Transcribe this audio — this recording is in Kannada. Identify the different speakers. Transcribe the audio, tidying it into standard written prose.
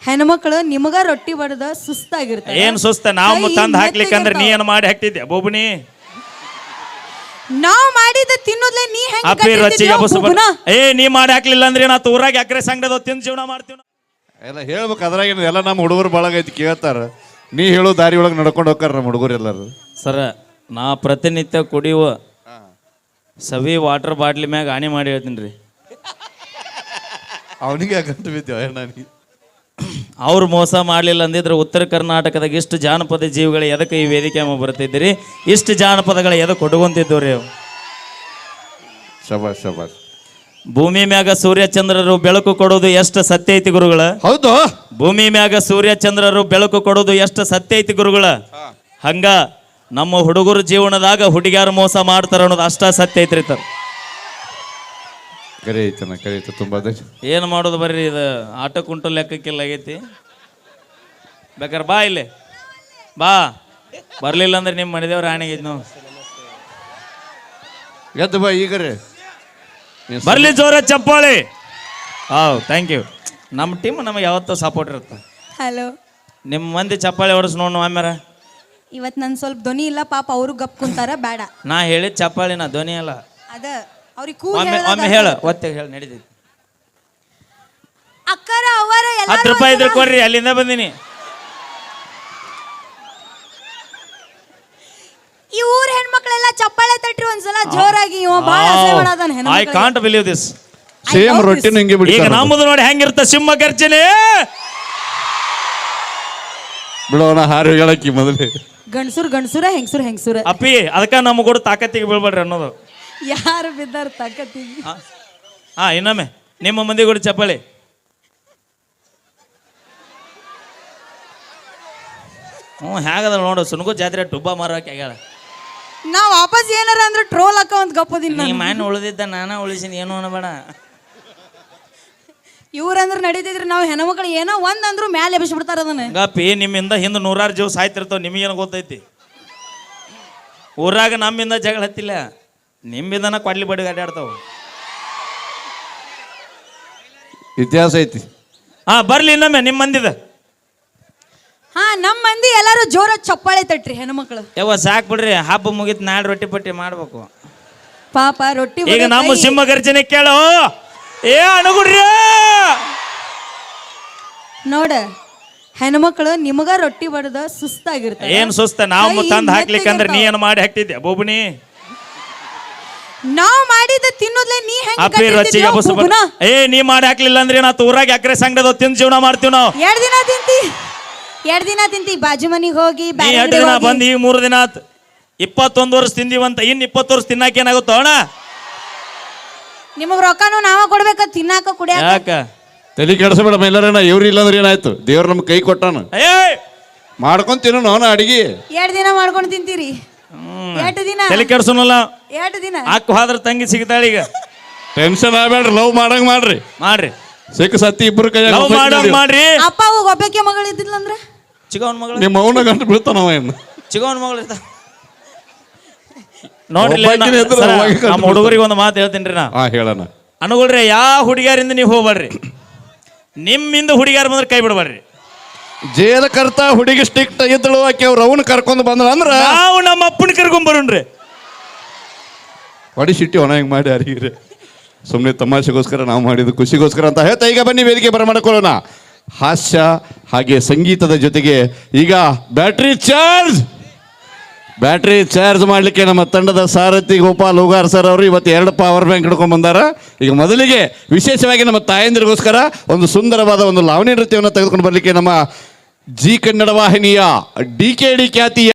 Speaker 1: ಹೆಣ್ಮಕ್ಳು ನಿಮಗ ರೊಟ್ಟಿ ಬಡದ ಸುಸ್ತಾಗಿರ್ತಾರೆ.
Speaker 2: ಏನ್ ಸುಸ್ತ? ನಾವು ತಂದ್ ಹಾಕ್ಲಿಕ್ಕಂದ್ರೆ ನೀ ಏನ್ ಮಾಡಿ ಹಾಕ್ತಿದ್ದೆ ಬೋಬುನಿ?
Speaker 1: ನಾವ್ ಮಾಡಿದ ತಿನ್ನೋದ್ಲೆ ನೀ ಹೆಂಗ್
Speaker 2: ಅಪ್ಪಿ ರಚ್ಚಿಗೆ ಏ ನೀ ಮಾಡಿ ಹಾಕ್ಲಿಲ್ಲ ಅಂದ್ರೆ ನಾ ಊರಾಗ ಎಕರೆ ಸಂಗಡ ತಿಂದು ಜೀವನ ಮಾಡ್ತೀವಿ.
Speaker 3: ಎಲ್ಲ ಹೇಳ್ಬೇಕು, ಅದ್ರಾಗ ಎಲ್ಲ ನಮ್ಮ ಹುಡುಗರು ಬಳಗ ಐತಿ ಕೇಳ್ತಾರ. ನೀ ಹೇಳೋ ದಾರಿ ಒಳಗೆ ನಡ್ಕೊಂಡು ಹೋಗ್ತಾರ ನಮ್ಮ ಹುಡುಗರು ಎಲ್ಲರೂ.
Speaker 2: ಸರ ನಾ ಪ್ರತಿನಿತ್ಯ ಕುಡಿಯುವ ಸವಿ ವಾಟರ್ ಬಾಟ್ಲಿ ಮ್ಯಾಗ ಹಾನಿ ಮಾಡಿ ಹೇಳ್ತೀನಿ ರೀ.
Speaker 3: ಅವನಿಗೆ ಗಂಟು ಬಿದ್ದೇವೆ ನನಗೆ.
Speaker 2: ಅವ್ರು ಮೋಸ ಮಾಡಲಿಲ್ಲ ಅಂದಿದ್ರೆ ಉತ್ತರ ಕರ್ನಾಟಕದಾಗ ಇಷ್ಟು ಜಾನಪದ ಜೀವಿಗಳು ಎದಕ್ಕೆ ಈ ವೇದಿಕೆ ಬರ್ತಿದ್ದೀರಿ? ಇಷ್ಟು ಜಾನಪದಗಳು ಎದಕ್ಕೆ ಕೊಡುವಂತಿದ್ದವ್ರಿ ಅವು?
Speaker 3: ಶಬಾಷ್ ಶಬಾಷ್.
Speaker 2: ಭೂಮಿ ಮ್ಯಾಗ ಸೂರ್ಯ ಚಂದ್ರರು ಬೆಳಕು ಕೊಡೋದು ಎಷ್ಟು ಸತ್ಯ ಐತಿ ಗುರುಗಳ?
Speaker 3: ಹೌದು.
Speaker 2: ಭೂಮಿ ಮ್ಯಾಗ ಸೂರ್ಯ ಚಂದ್ರರು ಬೆಳಕು ಕೊಡೋದು ಎಷ್ಟು ಸತ್ಯ ಐತಿ ಗುರುಗಳ? ಹಂಗ ನಮ್ಮ ಹುಡುಗರ ಜೀವನದಾಗ ಹುಡುಗಿಯಾರು ಮೋಸ ಮಾಡ್ತಾರ ಅನ್ನೋದು ಅಷ್ಟ ಸತ್ಯ ಐತ್ರಿ.
Speaker 3: ಕರೆ ಐತನ, ಕರೆ ಐತೆ ತುಂಬಾ.
Speaker 2: ಏನು ಮಾಡೋದು ಬರ್ರಿ, ಇದು ಆಟ ಕುಂಟು ಲೆಕ್ಕಕ್ಕಿಲ್ಲ ಆಗೈತಿ. ಬೇಕಾರೆ ಬಾ ಇಲ್ಲಿ ಬಾ, ಬರ್ಲಿಲ್ಲ ಅಂದ್ರೆ ನಿಮ್ಮ ಮನೆದೇವ್ರ ಆಣೆಗೈತಿ ನಾವು.
Speaker 3: ಎದ್ದು ಬಾ ಈಗ ರೀ,
Speaker 2: ಬರ್ಲಿ ಜೋರ ಚಪ್ಪಾಳಿ. ಹಾಂ ಥ್ಯಾಂಕ್ ಯು. ನಮ್ಮ ಟೀಮ್ ನಮಗೆ ಯಾವತ್ತೂ ಸಪೋರ್ಟ್ ಇರುತ್ತೆ.
Speaker 1: ಹಲೋ,
Speaker 2: ನಿಮ್ಮ ಮಂದಿ ಚಪ್ಪಾಳಿ ಹೊಡೆಸ್ ನೋಡು ಆಮ್ಯಾರ.
Speaker 1: ಇವತ್ತು ನನ್ ಸ್ವಲ್ಪ ಧ್ವನಿ ಇಲ್ಲ ಪಾಪ, ಅವರು ಗಪ್ ಕುಂತಾರ. ಬೇಡ,
Speaker 2: ನಾ ಹೇಳಿದ ಚಪ್ಪಾಳಿ ನಾ ಧ್ವನಿ ಅಲ್ಲ.
Speaker 1: ಅದ ಅವ್ರಿಗೆ
Speaker 2: ಒಮ್ಮೆ ಹೇಳ, ಒತ್ತೆ ಹೇಳಿ ನಡೀತೈತಿ.
Speaker 1: ಅಕ್ಕರ ಅವರ
Speaker 2: 10 ರೂಪಾಯಿ ಇದ್ರೆ ಕೊಡ್ರಿ, ಅಲ್ಲಿಂದ ಬಂದಿನಿ.
Speaker 1: ಈ ಊರ್ ಹೆಣ್ಮಕ್ಳೆಲ್ಲ ಚಪ್ಪಾಳೆ ತಟ್ರಿ ಒಂದ್ಸಲ ಜೋರಾಗಿ. ಇವ ಬಾಳ
Speaker 2: I can't believe this.
Speaker 3: Same ರೊಟ್ಟಿನ ಹಿಂಗೆ ಬಿಡಿ.
Speaker 2: ಈಗ ನಮ್ಮದು ನೋಡಿ ಹೆಂಗಿರುತ್ತೆ ಸಿಂಹ ಗರ್ಜನೆ.
Speaker 3: ಬಿಡೋಣ ಹಾರು ಹೇಳಕ್ಕಿ ಮೊದಲೇ.
Speaker 1: ಗಂಡಸುರ್ ಗಂಡಸುರ, ಹೆಂಗಸುರ್ ಹೆಂಗಸುರ.
Speaker 2: ಅಪ್ಪಿ ಅದಕ್ಕ ನಮ್ಮ ಕೂಡ ತಾಕತ್ತಿಗೆ ಬೀಳ್ಬೇಡ್ರಿ ಅನ್ನೋದು.
Speaker 1: ಯಾರು ಬಿದ್ದಾರ ತಾಕತ್ತಿಗೆ?
Speaker 2: ಹಾ, ಇನ್ನೊಮ್ಮೆ ನಿಮ್ಮ ಮಂದಿ ಕೂಡ ಚಪ್ಪಾಳಿ. ಹೇಗದ ನೋಡು, ಸುನಗು ಜಾತ್ರೆ ಟುಬ್ಬ ಮಾರೋಕೆ ಆಗ್ಯಾಳ.
Speaker 1: ನಾ ವಾಪಸ್ ಏನಾರ ಅಂದ್ರೆ ಟ್ರೋಲ್ ಹಾಕ ಅಂತ ಗಪ್ಪದಿನ.
Speaker 2: ನೀ ಮಣ್ಣು ಉಳಿದಿದ್ದ ನಾನ ಉಳಿಸಿನ, ಏನು ಅನ್ನಬೇಡ.
Speaker 1: ಇವ್ರಂದ್ರೆ ನಡೀತಿದ್ರು, ನಾವು ಹೆಣ್ಮಕ್ಳು ಏನೋ ಒಂದ್ ಅಂದ್ರು ಮ್ಯಾಲೆ ಎಬ್ಬಿಸ್ಬಿಡ್ತಾರ ಅದನ್ನ.
Speaker 2: ಗಪ್ಪಿ ನಿಮ್ಮಿಂದ ಹಿಂದೆ 100 ಜೀವ ಸಾಯ್ತಿರ್ತಾವ, ನಿಮಗೇನು ಗೊತ್ತೈತಿ? ಊರಾಗ ನಮ್ಮಿಂದ ಜಗಳ ಹತ್ತಿಲ್ಲ, ನಿಮ್ಮಿಂದನ ಕೊಡ್ಲಿ ಬಡಿ ಅಡ್ಡಾಡ್ತಾವ.
Speaker 3: ಇತಿಹಾಸ ಐತಿ.
Speaker 2: ಹಾ ಬರ್ಲಿ ಇನ್ನೊಮ್ಮೆ ನಿಮ್ಮ ಮಂದಿದ.
Speaker 1: ಹಾ, ನಮ್ಮ ಮಂದಿ ಎಲ್ಲಾರು ಜೋರ ಚಪ್ಪಾಳೆ ತಟ್ರಿ ಹೆಣ್ಮಕ್ಳು.
Speaker 2: ಯಾವ ಸಾಕ್ ಬಿಡ್ರಿ, ಹಬ್ಬ ಮುಗಿತ್ ನಾಳೆ ರೊಟ್ಟಿ ಪಟ್ಟಿ ಮಾಡ್ಬೇಕು.
Speaker 1: ಪಾಪ ರೊಟ್ಟಿ
Speaker 2: ಈಗ ನಮ್ಮ ಸಿಂಹ ಗರ್ಜನೆ ಕೇಳೋ. ಏ ಅಣಗುಡ್ರಿ
Speaker 1: ನೋಡ, ಹೆಣ್ಮಕ್ಳು ನಿಮಗ ರೊಟ್ಟಿ ಬಡದ ಸುಸ್ತಾಗಿರ್ತಾರೆ.
Speaker 2: ಏನ್ ಸುಸ್ತ? ನಾವು ತಂದ್ ಹಾಕ್ಲಿಕ್ಕಂದ್ರೆ ನೀ ಏನ್ ಮಾಡಿ ಹಾಕ್ತಿದ್ದೆ ಬೋಬುನಿ?
Speaker 1: ನಾವ್ ಮಾಡಿದ ತಿನ್ನೋದ್ಲೆ ನೀ ಹೆಂಗ್
Speaker 2: ಅಪ್ಪಿ ರಚ್ಚಿಗೆ ಏ ನೀ ಮಾಡಿ ಹಾಕ್ಲಿಲ್ಲ ಅಂದ್ರೆ ನಾ ಊರಾಗ ಎಕರೆ ಸಂಗಡ ತಿಂದು ಜೀವನ ಮಾಡ್ತೀವಿ ನಾವು.
Speaker 1: 2 ದಿನ ತಿಂತಿ ಬಾಜು ಮನಿಗೆ ಹೋಗಿ.
Speaker 2: 2 ದಿನ ಬಂದ್ ಈಗ 3 ದಿನ ಆತ್. 21 ವರ್ಷ ತಿಂದಿವಂತ, ಇನ್ 20 ವರ್ಷ ತಿನ್ನಾಕ ಏನಾಗುತ್ತೋ ಅಣ್ಣ?
Speaker 1: ನಿಮಗ್ ರೊಕ್ಕನು ನಾವ ಕೊಡ್ಬೇಕ ತಿನ್ನಾಕ ಕುಡಿಯಾಕ.
Speaker 2: ಯಾಕ
Speaker 3: ತಲೆ ಕೆಡಿಸಬೇಡ ಎಲ್ಲರೇನ. ಇವ್ರು ಇಲ್ಲಾಂದ್ರೆ ಏನಾಯ್ತು? ದೇವ್ರ ನಮ್ಗೆ ಕೈ ಕೊಟ್ಟಾನ, ಮಾಡ್ಕೊಂಡ್ ತಿನ್ನೋಣ ಅವನ ಅಡಿಗೆ.
Speaker 1: 2 ದಿನ ಮಾಡ್ಕೊಂಡು ತಿಂತೀರಿ. 2 ದಿನ
Speaker 2: ತಲೆ ಕೆಡ್ಸೋನಲ್ಲ.
Speaker 1: 2 ದಿನ
Speaker 2: ಅಕ್ಕ ಹೋದ್ರ ತಂಗಿ ಸಿಗ್ತಾಳ. ಈಗ
Speaker 3: ಟೆನ್ಷನ್ ಆಗ್ಬೇಡ್ರಿ, ಲವ್ ಮಾಡಂಗ್ ಮಾಡ್ರಿ. ಸಿಕ್ಕ ಸತ್ತಿ ಇಬ್ರು ಕೈ
Speaker 2: ಮಾಡ್ರಿ.
Speaker 1: ಅಪ್ಪ ಅವಾಗ ಒಬ್ಬಕ್ಕೆ ಮಗಳು ಇದ್ದಿಲ್ಲ ಅಂದ್ರೆ
Speaker 2: ಚಿಗವನ್ ಮಗಳು,
Speaker 3: ನಿಮ್ಮ ಅವನ ಗಂಟು ಬೀಳ್ತಾನವ ಏನು?
Speaker 2: ಚಿಗವನ್ ಮಗಳು ಇರ್ತಾವ ನೋಡ್ರಿ. ನಮ್ಮ ಹುಡುಗರಿಗೆ ಒಂದು ಮಾತು ಹೇಳ್ತೀನಿ ನಾ.
Speaker 3: ಹೇಳಣ
Speaker 2: ಅನುಗುಳ್ರಿ, ಯಾವ ಹುಡುಗಿಯರಿಂದ ನೀವು ಹೋಗ್ಬೇಡ್ರಿ. ನಿಮ್ಮಿಂದ ಹುಡುಗಿಯಾರ ಬಂದ್ರೆ ಕೈ ಬಿಡಬೇಡ್ರಿ.
Speaker 3: ಜೇಲ ಕರ್ತ ಹುಡುಗಿ ಸ್ಟಿಕ್ಟ್ ಇದ್ದಳು, ಆಕೆ ಅವ್ರು ಅವನು ಕರ್ಕೊಂಡು ಬಂದ್ರ ಅಂದ್ರ
Speaker 2: ನಾವು ನಮ್ಮ ಅಪ್ಪನ ಕರ್ಕೊಂಡ್ ಬರೋಣ್ರಿ.
Speaker 3: ಹೊಡಿ ಸಿಟ್ಟಿ ಒಣ ಹಿಂಗ್ ಮಾಡಿ ಯಾರಿಗ್ರಿ ಸುಮ್ಮನೆ ತಮಾಷೆಗೋಸ್ಕರ ನಾವು ಮಾಡಿದ್ದು ಖುಷಿಗೋಸ್ಕರ ಅಂತ ಹೇಳ್ತಾ ಈಗ ಬನ್ನಿ ವೇದಿಕೆ ಬರಮಾಡ್ಕೊಳ್ಳೋಣ. ಹಾಸ್ಯ ಹಾಗೆ ಸಂಗೀತದ ಜೊತೆಗೆ ಈಗ ಬ್ಯಾಟ್ರಿ ಚಾರ್ಜ್ ಮಾಡಲಿಕ್ಕೆ ನಮ್ಮ ತಂಡದ ಸಾರಥಿ ಗೋಪಾಲ್ ಹೂಗಾರ್ ಸರ್ ಅವರು ಇವತ್ತು 2 ಪವರ್ ಬ್ಯಾಂಕ್ ಹಿಡ್ಕೊಂಡು ಬಂದಾರ. ಈಗ ಮೊದಲಿಗೆ ವಿಶೇಷವಾಗಿ ನಮ್ಮ ತಾಯಂದಿರಿಗೋಸ್ಕರ ಒಂದು ಸುಂದರವಾದ ಒಂದು ಲಾವಣಿ ನೃತ್ಯವನ್ನು ತೆಗೆದುಕೊಂಡು ಬರಲಿಕ್ಕೆ ನಮ್ಮ ಜಿ ಕನ್ನಡ ವಾಹಿನಿಯ DKD ಖ್ಯಾತಿಯ